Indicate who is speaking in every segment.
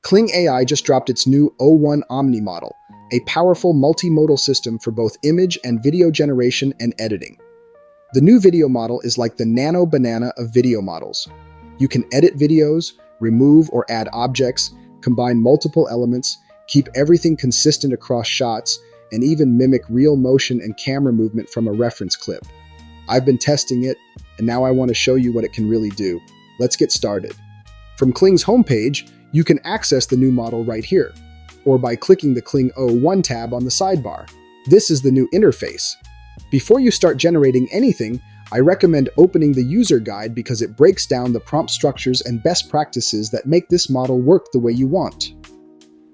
Speaker 1: Kling AI just dropped its new O1 Omni model, a powerful multimodal system for both image and video generation and editing. The new video model is like the nano banana of video models. You can edit videos, remove or add objects, combine multiple elements, keep everything consistent across shots, and even mimic real motion and camera movement from a reference clip. I've been testing it, and now I want to show you what it can really do. Let's get started. From Kling's homepage, you can access the new model right here, or by clicking the Kling O1 tab on the sidebar. This is the new interface. Before you start generating anything, I recommend opening the user guide because it breaks down the prompt structures and best practices that make this model work the way you want.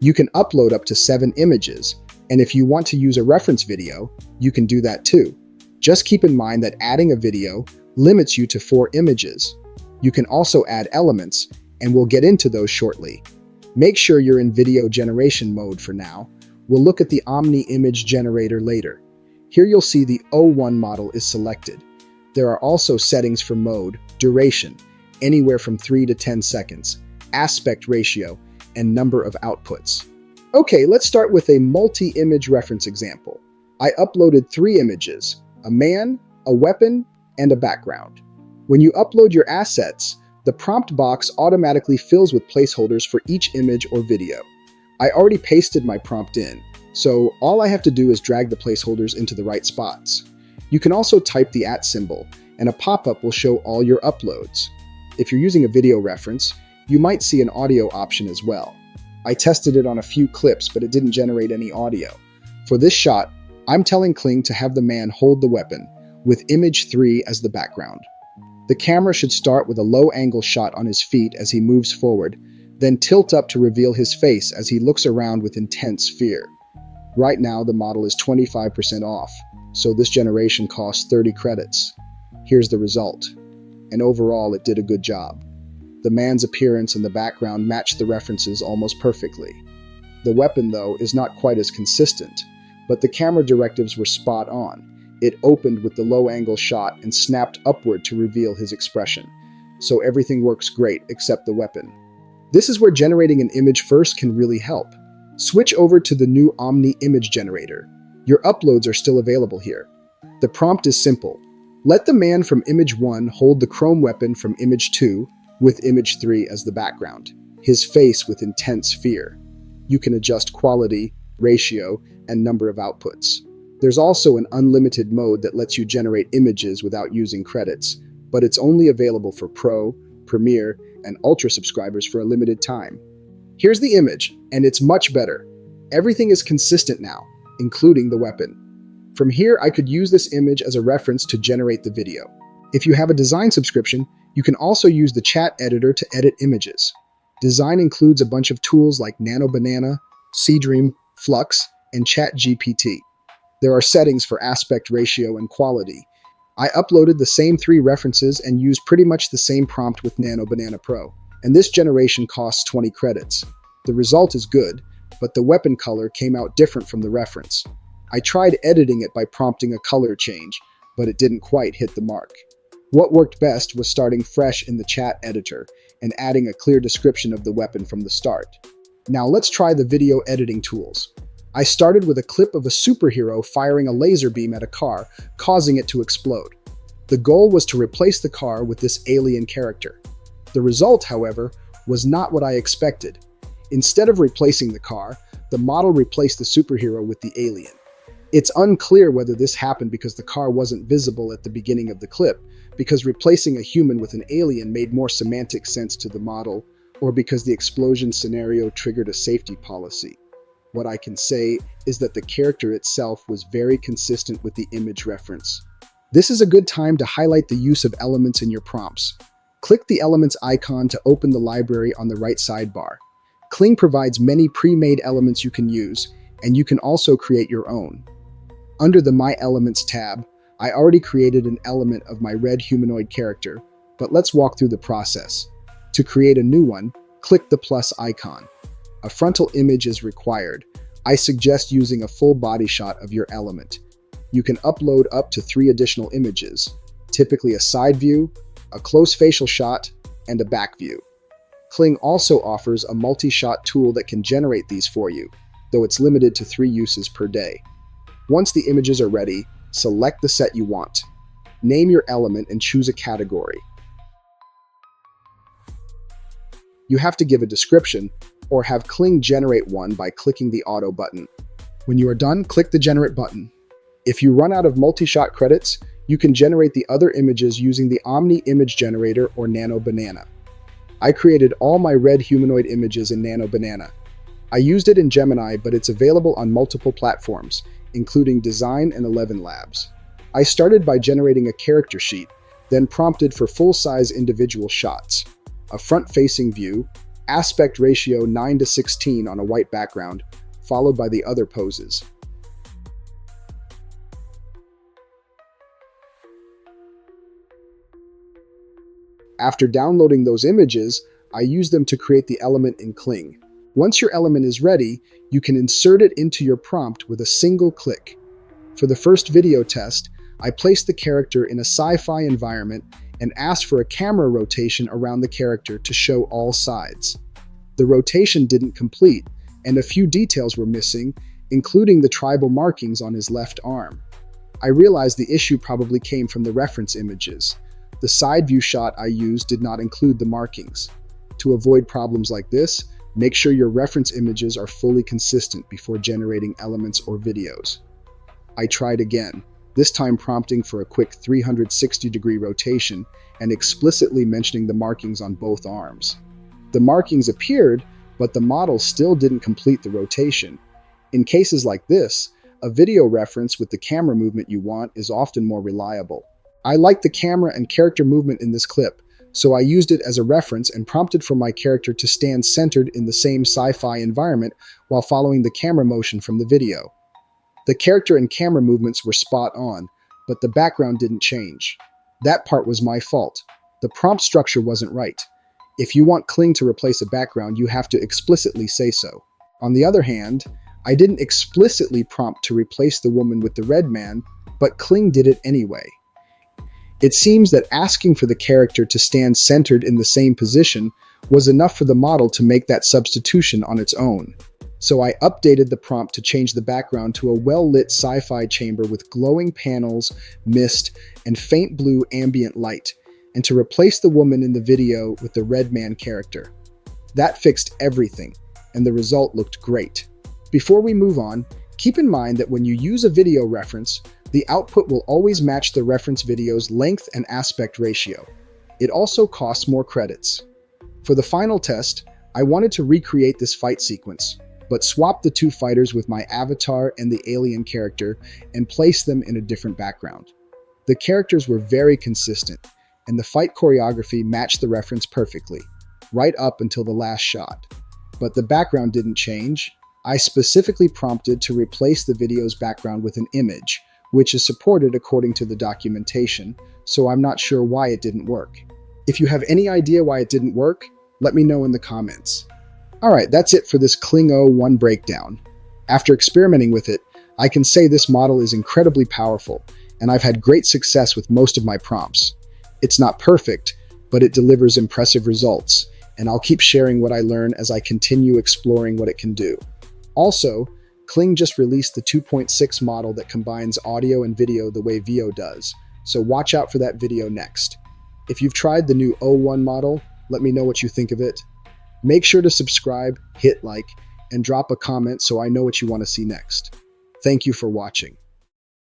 Speaker 1: You can upload up to 7 images, and if you want to use a reference video, you can do that too. Just keep in mind that adding a video limits you to 4 images. You can also add elements, and we'll get into those shortly. Make sure you're in video generation mode for now. We'll look at the Omni image generator later. Here you'll see the O1 model is selected. There are also settings for mode, duration, anywhere from 3 to 10 seconds, aspect ratio, and number of outputs. Okay, let's start with a multi-image reference example. I uploaded 3 images, a man, a weapon, and a background. When you upload your assets, the prompt box automatically fills with placeholders for each image or video. I already pasted my prompt in, so all I have to do is drag the placeholders into the right spots. You can also type the @ symbol, and a pop-up will show all your uploads. If you're using a video reference, you might see an audio option as well. I tested it on a few clips, but it didn't generate any audio. For this shot, I'm telling Kling to have the man hold the weapon, with image 3 as the background. The camera should start with a low-angle shot on his feet as he moves forward, then tilt up to reveal his face as he looks around with intense fear. Right now, the model is 25% off, so this generation costs 30 credits. Here's the result. And overall, it did a good job. The man's appearance and the background match the references almost perfectly. The weapon, though, is not quite as consistent, but the camera directives were spot on. It opened with the low-angle shot and snapped upward to reveal his expression. So everything works great except the weapon. This is where generating an image first can really help. Switch over to the new Omni image generator. Your uploads are still available here. The prompt is simple. Let the man from image 1 hold the chrome weapon from image 2 with image 3 as the background, his face with intense fear. You can adjust quality, ratio, and number of outputs. There's also an unlimited mode that lets you generate images without using credits, but it's only available for Pro, Premier, and Ultra subscribers for a limited time. Here's the image, and it's much better. Everything is consistent now, including the weapon. From here, I could use this image as a reference to generate the video. If you have a Dzine subscription, you can also use the chat editor to edit images. Dzine includes a bunch of tools like Nano Banana, Seedream, Flux, and ChatGPT. There are settings for aspect ratio and quality. I uploaded the same 3 references and used pretty much the same prompt with Nano Banana Pro, and this generation costs 20 credits. The result is good, but the weapon color came out different from the reference. I tried editing it by prompting a color change, but it didn't quite hit the mark. What worked best was starting fresh in the chat editor and adding a clear description of the weapon from the start. Now let's try the video editing tools. I started with a clip of a superhero firing a laser beam at a car, causing it to explode. The goal was to replace the car with this alien character. The result, however, was not what I expected. Instead of replacing the car, the model replaced the superhero with the alien. It's unclear whether this happened because the car wasn't visible at the beginning of the clip, because replacing a human with an alien made more semantic sense to the model, or because the explosion scenario triggered a safety policy. What I can say is that the character itself was very consistent with the image reference. This is a good time to highlight the use of elements in your prompts. Click the elements icon to open the library on the right sidebar. Kling provides many pre-made elements you can use, and you can also create your own. Under the My Elements tab, I already created an element of my red humanoid character, but let's walk through the process. To create a new one, click the plus icon. A frontal image is required. I suggest using a full body shot of your element. You can upload up to 3 additional images, typically a side view, a close facial shot, and a back view. Kling also offers a multi-shot tool that can generate these for you, though it's limited to 3 uses per day. Once the images are ready, select the set you want. Name your element and choose a category. You have to give a description or have Kling generate one by clicking the Auto button. When you are done, click the Generate button. If you run out of multi-shot credits, you can generate the other images using the Omni Image Generator or Nano Banana. I created all my red humanoid images in Nano Banana. I used it in Gemini, but it's available on multiple platforms, including Dzine and 11 Labs. I started by generating a character sheet, then prompted for full-size individual shots, a front-facing view, aspect ratio 9:16 on a white background, followed by the other poses. After downloading those images, I use them to create the element in Kling. Once your element is ready, you can insert it into your prompt with a single click. For the first video test, I placed the character in a sci-fi environment and asked for a camera rotation around the character to show all sides. The rotation didn't complete, and a few details were missing, including the tribal markings on his left arm. I realized the issue probably came from the reference images. The side view shot I used did not include the markings. To avoid problems like this, make sure your reference images are fully consistent before generating elements or videos. I tried again, this time prompting for a quick 360-degree rotation and explicitly mentioning the markings on both arms. The markings appeared, but the model still didn't complete the rotation. In cases like this, a video reference with the camera movement you want is often more reliable. I liked the camera and character movement in this clip, so I used it as a reference and prompted for my character to stand centered in the same sci-fi environment while following the camera motion from the video. The character and camera movements were spot on, but the background didn't change. That part was my fault. The prompt structure wasn't right. If you want Kling to replace a background, you have to explicitly say so. On the other hand, I didn't explicitly prompt to replace the woman with the red man, but Kling did it anyway. It seems that asking for the character to stand centered in the same position was enough for the model to make that substitution on its own. So I updated the prompt to change the background to a well-lit sci-fi chamber with glowing panels, mist, and faint blue ambient light, and to replace the woman in the video with the red man character. That fixed everything, and the result looked great. Before we move on, keep in mind that when you use a video reference, the output will always match the reference video's length and aspect ratio. It also costs more credits. For the final test, I wanted to recreate this fight sequence, but swapped the 2 fighters with my avatar and the alien character and placed them in a different background. The characters were very consistent, and the fight choreography matched the reference perfectly, right up until the last shot. But the background didn't change. I specifically prompted to replace the video's background with an image, which is supported according to the documentation, so I'm not sure why it didn't work. If you have any idea why it didn't work, let me know in the comments. Alright, that's it for this Kling O1 breakdown. After experimenting with it, I can say this model is incredibly powerful, and I've had great success with most of my prompts. It's not perfect, but it delivers impressive results, and I'll keep sharing what I learn as I continue exploring what it can do. Also, Kling just released the 2.6 model that combines audio and video the way Veo does, so watch out for that video next. If you've tried the new O1 model, let me know what you think of it. Make sure to subscribe, hit like, and drop a comment so I know what you want to see next. Thank you for watching.